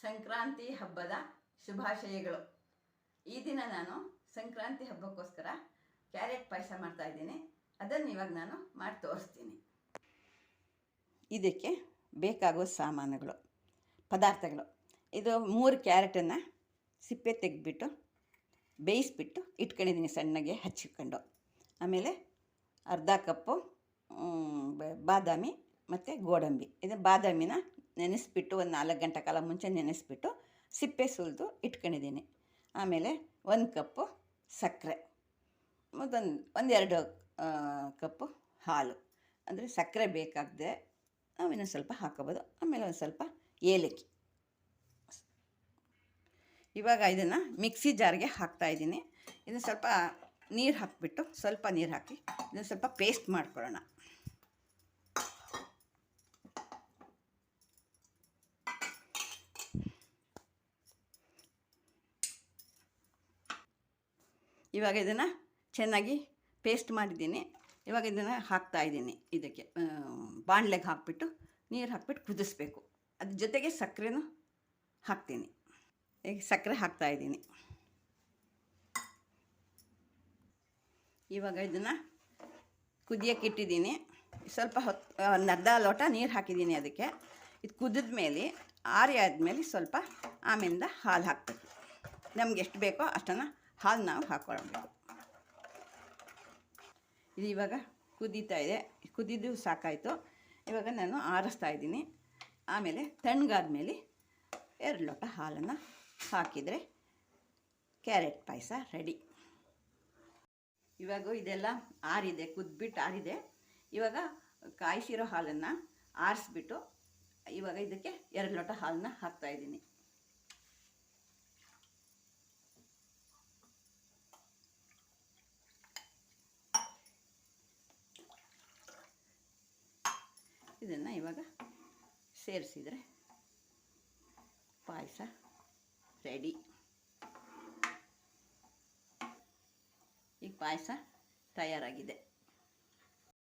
ಸಂಕ್ರಾಂತಿ ಹಬ್ಬದ ಶುಭಾಶಯಗಳು. ಈ ದಿನ ನಾನು ಸಂಕ್ರಾಂತಿ ಹಬ್ಬಕ್ಕೋಸ್ಕರ ಕ್ಯಾರೆಟ್ ಪಾಯಸ ಮಾಡ್ತಾ ಇದ್ದೀನಿ. ಅದನ್ನು ಇವಾಗ ನಾನು ಮಾಡಿ ತೋರಿಸ್ತೀನಿ. ಇದಕ್ಕೆ ಬೇಕಾಗುವ ಸಾಮಾನುಗಳು, ಪದಾರ್ಥಗಳು. ಇದು 3 ಕ್ಯಾರೆಟನ್ನು ಸಿಪ್ಪೆ ತೆಗೆದ್ಬಿಟ್ಟು ಬೇಯಿಸ್ಬಿಟ್ಟು ಇಟ್ಕೊಂಡಿದ್ದೀನಿ, ಸಣ್ಣಗೆ ಹಚ್ಚಿಕೊಂಡು. ಆಮೇಲೆ ಅರ್ಧ ಕಪ್ಪು ಬಾದಾಮಿ ಮತ್ತು ಗೋಡಂಬಿ. ಇದು ಬಾದಾಮಿನ ನೆನೆಸ್ಬಿಟ್ಟು ಒಂದು 4 ಗಂಟೆ ಕಾಲ ಮುಂಚೆ ನೆನೆಸ್ಬಿಟ್ಟು ಸಿಪ್ಪೆ ಸುಲಿದು ಇಟ್ಕೊಂಡಿದ್ದೀನಿ. ಆಮೇಲೆ 1 ಕಪ್ಪು ಸಕ್ಕರೆ, ಒಂದೆರಡು ಕಪ್ಪು ಹಾಲು. ಅಂದರೆ ಸಕ್ಕರೆ ಬೇಕಾಗದೆ ನಾವು ಇನ್ನೊಂದು ಸ್ವಲ್ಪ ಹಾಕೋಬೋದು. ಆಮೇಲೆ ಒಂದು ಸ್ವಲ್ಪ ಏಲಕ್ಕಿ. ಇವಾಗ ಇದನ್ನು ಮಿಕ್ಸಿ ಜಾರ್ಗೆ ಹಾಕ್ತಾಯಿದ್ದೀನಿ. ಇದನ್ನು ಸ್ವಲ್ಪ ನೀರು ಹಾಕಿಬಿಟ್ಟು, ಸ್ವಲ್ಪ ನೀರು ಹಾಕಿ ಇದನ್ನು ಸ್ವಲ್ಪ ಪೇಸ್ಟ್ ಮಾಡ್ಕೊಳ್ಳೋಣ. ಇವಾಗ ಇದನ್ನು ಚೆನ್ನಾಗಿ ಪೇಸ್ಟ್ ಮಾಡಿದ್ದೀನಿ. ಇವಾಗ ಇದನ್ನು ಹಾಕ್ತಾಯಿದ್ದೀನಿ. ಇದಕ್ಕೆ ಬಾಣಲೆಗೆ ಹಾಕಿಬಿಟ್ಟು ನೀರು ಹಾಕ್ಬಿಟ್ಟು ಕುದಿಸ್ಬೇಕು. ಅದ್ರ ಜೊತೆಗೆ ಸಕ್ಕರೆನೂ ಹಾಕ್ತೀನಿ. ಈಗ ಸಕ್ಕರೆ ಹಾಕ್ತಾಯಿದ್ದೀನಿ. ಇವಾಗ ಇದನ್ನು ಕುದಿಯೋಕ್ಕೆ ಇಟ್ಟಿದ್ದೀನಿ. ಸ್ವಲ್ಪ ಹೊತ್ತು ಒಂದು ಅರ್ಧ ಲೋಟ ನೀರು ಹಾಕಿದ್ದೀನಿ ಅದಕ್ಕೆ. ಇದು ಕುದಿದ ಮೇಲೆ ಆರಿ ಆದಮೇಲೆ ಸ್ವಲ್ಪ ಆಮೇಲಿಂದ ಹಾಲು ಹಾಕಬೇಕು. ನಮ್ಗೆ ಎಷ್ಟು ಬೇಕೋ ಅಷ್ಟನ್ನು ಹಾಲು ನಾವು ಹಾಕ್ಕೊಳ್ಬೇಕು. ಇದು ಇವಾಗ ಕುದೀತಾ ಇದೆ. ಕುದಿದು ಸಾಕಾಯಿತು. ಇವಾಗ ನಾನು ಆರಿಸ್ತಾ ಇದ್ದೀನಿ. ಆಮೇಲೆ ತಣ್ಣಗಾದ್ಮೇಲೆ 2 ಲೋಟ ಹಾಲನ್ನು ಹಾಕಿದರೆ ಕ್ಯಾರೆಟ್ ಪಾಯಸ ರೆಡಿ. ಇವಾಗ ಇದೆಲ್ಲ ಆರಿದೆ, ಕುದ್ಬಿಟ್ಟು ಆರಿದೆ. ಇವಾಗ ಕಾಯಿಸಿರೋ ಹಾಲನ್ನು ಆರಿಸ್ಬಿಟ್ಟು ಇವಾಗ ಇದಕ್ಕೆ 2 ಲೋಟ ಹಾಲನ್ನ ಹಾಕ್ತಾಯಿದ್ದೀನಿ. ಇದನ್ನು ಇವಾಗ ಸೇರಿಸಿದರೆ ಪಾಯಸ ರೆಡಿ. ಈಗ ಪಾಯಸ ತಯಾರಾಗಿದೆ.